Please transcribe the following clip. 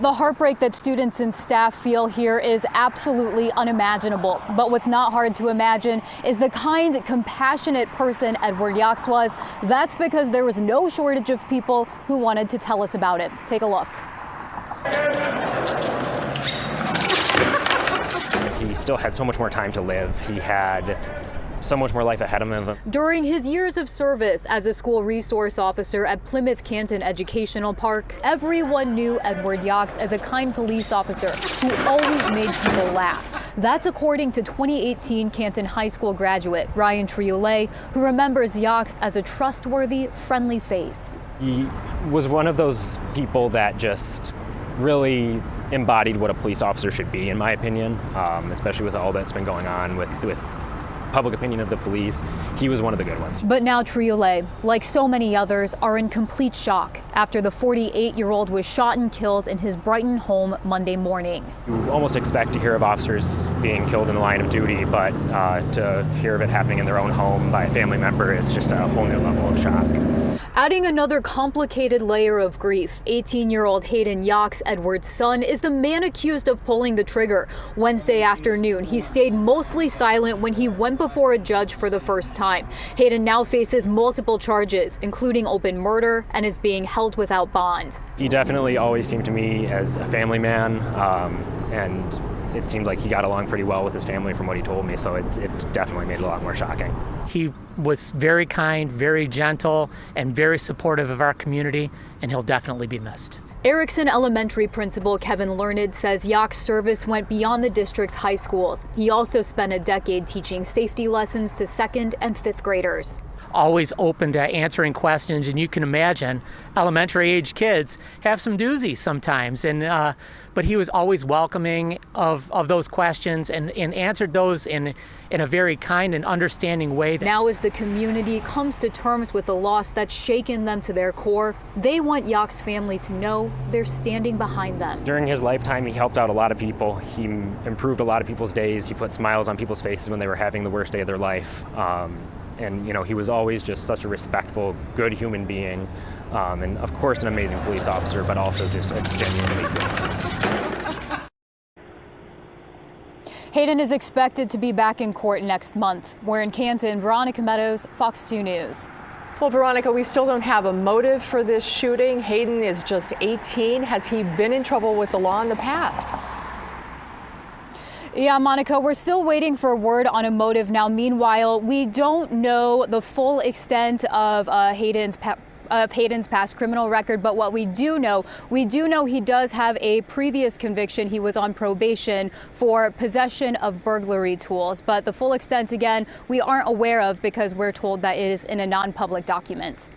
The heartbreak that students and staff feel here is absolutely unimaginable. But what's not hard to imagine is the kind, compassionate person Edward Yachts was. That's because there was no shortage of people who wanted to tell us about it. Take a look. He still had so much more time to live. He had so much more life ahead of him. During his years of service as a school resource officer at Plymouth Canton Educational Park, everyone knew Edward Yachts as a kind police officer who always made people laugh. That's according to 2018 Canton High School graduate Ryan Triolet, who remembers Yachts as a trustworthy, friendly face. He was one of those people that just really embodied what a police officer should be, in my opinion, especially with all that's been going on with public opinion of the police. He was one of the good ones. But now Triolet, like so many others, are in complete shock after the 48-year-old was shot and killed in his Brighton home Monday morning. You almost expect to hear of officers being killed in the line of duty, but to hear of it happening in their own home by a family member is just a whole new level of shock. Adding another complicated layer of grief, 18-year-old Hayden Yachts, Edward's son, is the man accused of pulling the trigger. Wednesday afternoon, he stayed mostly silent when he went before a judge for the first time. Hayden now faces multiple charges, including open murder, and is being held without bond. He definitely always seemed to me as a family man, and it seemed like he got along pretty well with his family from what he told me, so it definitely made it a lot more shocking. He was very kind, very gentle, and very supportive of our community, and he'll definitely be missed. Erickson Elementary Principal Kevin Learned says Yachts' service went beyond the district's high schools. He also spent a decade teaching safety lessons to 2nd and 5th graders. Always open to answering questions, and you can imagine elementary age kids have some doozies sometimes, but he was always welcoming of those questions and answered those in a very kind and understanding way. Now as the community comes to terms with the loss that's shaken them to their core, they want Yachts' family to know they're standing behind them. During his lifetime, he helped out a lot of people. He improved a lot of people's days. He put smiles on people's faces when they were having the worst day of their life. And, he was always just such a respectful, good human being. And, of course, an amazing police officer, but also just a genuinely good person. Hayden is expected to be back in court next month. We're in Canton. Veronica Meadows, Fox 2 News. Well, Veronica, we still don't have a motive for this shooting. Hayden is just 18. Has he been in trouble with the law in the past? Yeah, Monica, we're still waiting for word on a motive now. Meanwhile, we don't know the full extent of Hayden's past criminal record, but what we do know he does have a previous conviction. He was on probation for possession of burglary tools, but the full extent, again, we aren't aware of because we're told that it is in a non-public document.